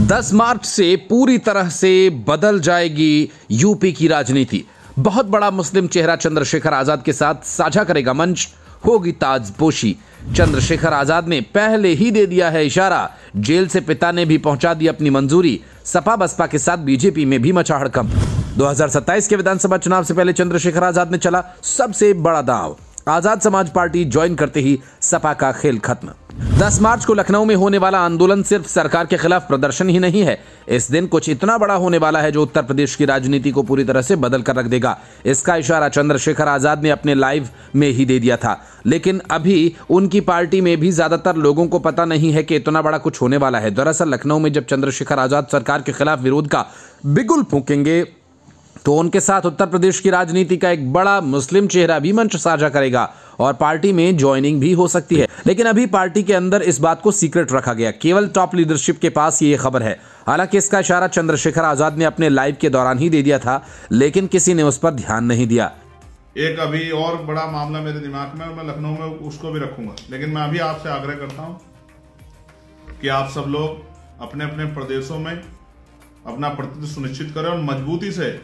10 मार्च से पूरी तरह से बदल जाएगी यूपी की राजनीति। बहुत बड़ा मुस्लिम चेहरा चंद्रशेखर आजाद के साथ साझा करेगा मंच, होगी ताजपोशी। चंद्रशेखर आजाद ने पहले ही दे दिया है इशारा, जेल से पिता ने भी पहुंचा दी अपनी मंजूरी। सपा बसपा के साथ बीजेपी में भी मचा हड़कंप। 2027 के विधानसभा चुनाव से पहले चंद्रशेखर आजाद ने चला सबसे बड़ा दांव। आजाद समाज पार्टी ज्वाइन करते ही सपा का खेल खत्म। 10 मार्च को लखनऊ में होने वाला आंदोलन सिर्फ सरकार के खिलाफ प्रदर्शन ही नहीं है, इस दिन कुछ इतना बड़ा होने वाला है जो उत्तर प्रदेश की राजनीति को पूरी तरह से बदल कर रख देगा। इसका इशारा चंद्रशेखर आजाद ने अपने लाइव में ही दे दिया था, लेकिन अभी उनकी पार्टी में भी ज्यादातर लोगों को पता नहीं है कि इतना बड़ा कुछ होने वाला है। दरअसल लखनऊ में जब चंद्रशेखर आजाद सरकार के खिलाफ विरोध का बिगुल फूंकेंगे तो उनके साथ उत्तर प्रदेश की राजनीति का एक बड़ा मुस्लिम चेहरा भी मंच साझा करेगा और पार्टी में ज्वाइनिंग भी हो सकती है। लेकिन अभी पार्टी के अंदर इस बात को सीक्रेट रखा गया, केवल टॉप लीडरशिप के पास ये खबर है। हालांकि इसका इशारा चंद्रशेखर आजाद ने अपने लाइव के दौरान ही दे दिया था, लेकिन किसी ने उस पर ध्यान नहीं दिया। एक अभी और बड़ा मामला मेरे दिमाग में, मैं लखनऊ में उसको भी रखूंगा, लेकिन मैं अभी आपसे आग्रह करता हूं कि आप सब लोग अपने अपने प्रदेशों में अपना प्रतिनिधित्व सुनिश्चित करें और मजबूती से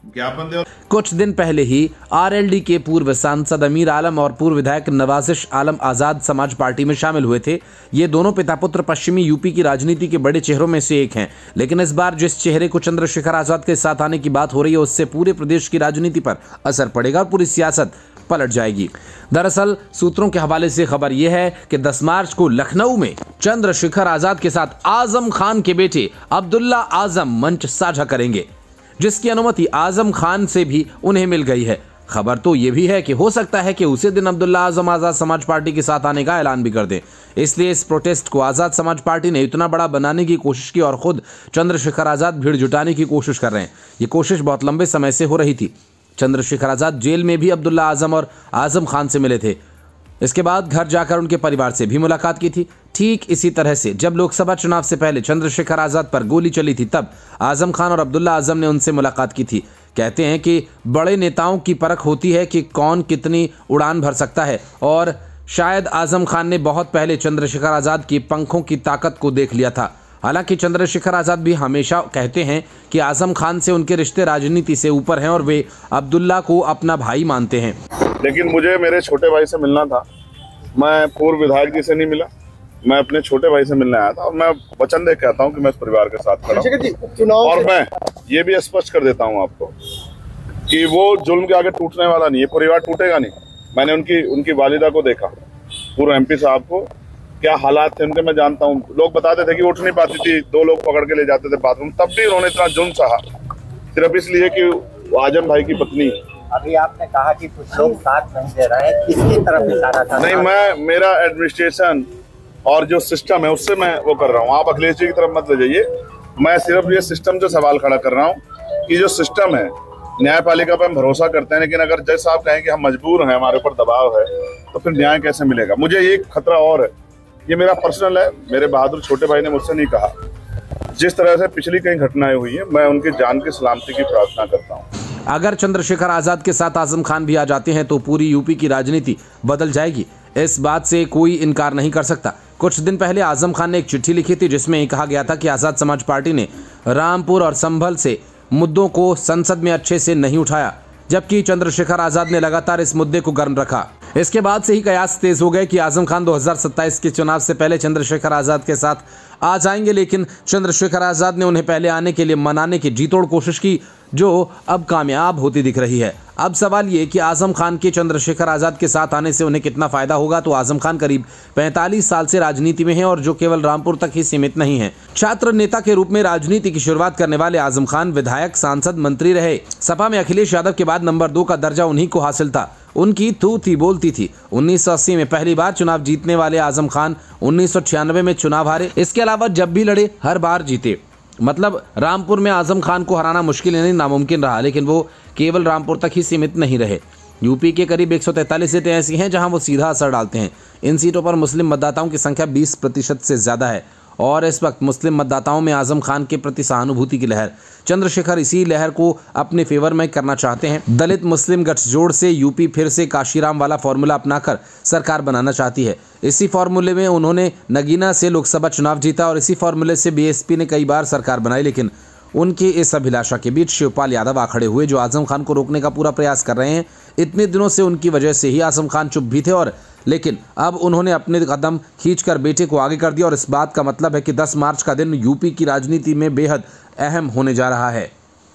ज्ञापन दे। कुछ दिन पहले ही आरएलडी के पूर्व सांसद अमीर आलम और पूर्व विधायक नवाजिश आलम आजाद समाज पार्टी में शामिल हुए थे। ये दोनों पिता पुत्र पश्चिमी यूपी की राजनीति के बड़े चेहरों में से एक हैं, लेकिन इस बार जिस चेहरे को चंद्रशेखर आजाद के साथ आने की बात हो रही है उससे पूरे प्रदेश की राजनीति पर असर पड़ेगा और पूरी सियासत पलट जाएगी। दरअसल सूत्रों के हवाले से खबर यह है कि 10 मार्च को लखनऊ में चंद्रशेखर आजाद के साथ आजम खान के बेटे अब्दुल्ला आजम मंच साझा करेंगे, जिसकी अनुमति आजम खान से भी उन्हें मिल गई है। खबर तो यह भी है कि हो सकता है कि उसी दिन अब्दुल्ला आजम आजाद समाज पार्टी के साथ आने का ऐलान भी कर दें। इसलिए इस प्रोटेस्ट को आजाद समाज पार्टी ने इतना बड़ा बनाने की कोशिश की और खुद चंद्रशेखर आजाद भीड़ जुटाने की कोशिश कर रहे हैं। ये कोशिश बहुत लंबे समय से हो रही थी। चंद्रशेखर आजाद जेल में भी अब्दुल्ला आजम और आजम खान से मिले थे। इसके बाद घर जाकर उनके परिवार से भी मुलाकात की थी। ठीक इसी तरह से जब लोकसभा चुनाव से पहले चंद्रशेखर आजाद पर गोली चली थी, तब आजम खान और अब्दुल्ला आजम ने उनसे मुलाकात की थी। कहते हैं कि बड़े नेताओं की परख होती है कि कौन कितनी उड़ान भर सकता है, और शायद आजम खान ने बहुत पहले चंद्रशेखर आजाद की पंखों की ताकत को देख लिया था। हालांकि चंद्रशेखर आजाद भी हमेशा कहते हैं कि आजम खान से उनके रिश्ते राजनीति से ऊपर हैं और वे अब्दुल्ला को अपना भाई मानते हैं। लेकिन मुझे मेरे छोटे भाई से मिलना था। मैं पूर्व विधायक जी से नहीं मिला, मैं अपने छोटे भाई से मिलने आया था और मैं वचन दे के आता हूँ कि मैं इस परिवार के साथ खड़ा हूँ। और मैं ये भी स्पष्ट कर देता हूँ आपको कि वो जुल्म के आगे टूटने वाला नहीं है, परिवार टूटेगा नहीं। मैंने उनकी वालिदा को देखा, पूर्व एमपी साहब को, क्या हालात थे उनके मैं जानता हूँ। लोग बताते थे कि उठ नहीं पाती थी, 2 लोग पकड़ के ले जाते थे बाथरूम, तब भी उन्होंने इतना जुल्म सहा सिर्फ इसलिए कि आजम भाई की पत्नी। अभी आपने कहा कि कुछ लोग साथ नहीं दे रहे हैं, किसकी तरफ इशारा था? नहीं, मेरा एडमिनिस्ट्रेशन और जो सिस्टम है उससे मैं वो कर रहा हूँ। आप अखिलेश जी की तरफ मत ले जाइए। मैं सिर्फ ये सिस्टम से सवाल खड़ा कर रहा हूँ कि जो सिस्टम है, न्यायपालिका पर हम भरोसा करते हैं, लेकिन अगर जज साहब कहें कि हम मजबूर हैं, हमारे ऊपर दबाव है, तो फिर न्याय कैसे मिलेगा? मुझे एक खतरा और है, ये मेरा पर्सनल है, मेरे बहादुर छोटे भाई ने मुझसे नहीं कहा। जिस तरह से पिछली कई घटनाएं हुई है, मैं उनकी जान की सलामती की प्रार्थना करता हूँ। अगर चंद्रशेखर आजाद के साथ आजम खान भी आ जाते हैं तो पूरी यूपी की राजनीति बदल जाएगी, इस बात से कोई इनकार नहीं कर सकता। कुछ दिन पहले आजम खान ने एक चिट्ठी लिखी थी जिसमें कहा गया था कि आजाद समाज पार्टी ने रामपुर और संभल से मुद्दों को संसद में अच्छे से नहीं उठाया, जबकि चंद्रशेखर आजाद ने लगातार इस मुद्दे को गर्म रखा। इसके बाद से ही कयास तेज हो गए कि आजम खान 2027 के चुनाव से पहले चंद्रशेखर आजाद के साथ आ जाएंगे, लेकिन चंद्रशेखर आजाद ने उन्हें पहले आने के लिए मनाने की जीतोड़ कोशिश की, जो अब कामयाब होती दिख रही है। अब सवाल ये कि आजम खान के चंद्रशेखर आजाद के साथ आने से उन्हें कितना फायदा होगा। तो आजम खान करीब 45 साल से राजनीति में हैं और जो केवल रामपुर तक ही सीमित नहीं है। छात्र नेता के रूप में राजनीति की शुरुआत करने वाले आजम खान विधायक, सांसद, मंत्री रहे। सपा में अखिलेश यादव के बाद नंबर 2 का दर्जा उन्हीं को हासिल था। उनकी तू थी बोलती थी। 1980 में पहली बार चुनाव जीतने वाले आजम खान 1996 में चुनाव हारे। इसके अलावा जब भी लड़े हर बार जीते। मतलब रामपुर में आजम खान को हराना मुश्किल नहीं, नामुमकिन रहा, लेकिन वो केवल रामपुर तक ही सीमित नहीं रहे। यूपी के करीब 143 सीटें ऐसी हैं जहां वो सीधा असर डालते हैं। इन सीटों पर मुस्लिम मतदाताओं की संख्या 20% से ज्यादा है और इस वक्त मुस्लिम मतदाताओं में आजम खान के प्रति सहानुभूति की लहर। चंद्रशेखर इसी लहर को अपने फेवर में करना चाहते हैं। दलित मुस्लिम गठजोड़ से यूपी फिर से काशीराम वाला फॉर्मूला अपनाकर सरकार बनाना चाहती है। इसी फॉर्मूले में उन्होंने नगीना से लोकसभा चुनाव जीता और इसी फॉर्मूले से बीएसपी ने कई बार सरकार बनाई, लेकिन उनकी इस अभिलाषा के बीच शिवपाल यादव आ खड़े हुए, जो आजम खान को रोकने का पूरा प्रयास कर रहे हैं। इतने दिनों से उनकी वजह से ही आजम खान चुप भी थे, और लेकिन अब उन्होंने अपने कदम खींचकर बेटे को आगे कर दिया, और इस बात का मतलब है कि 10 मार्च का दिन यूपी की राजनीति में बेहद अहम होने जा रहा है।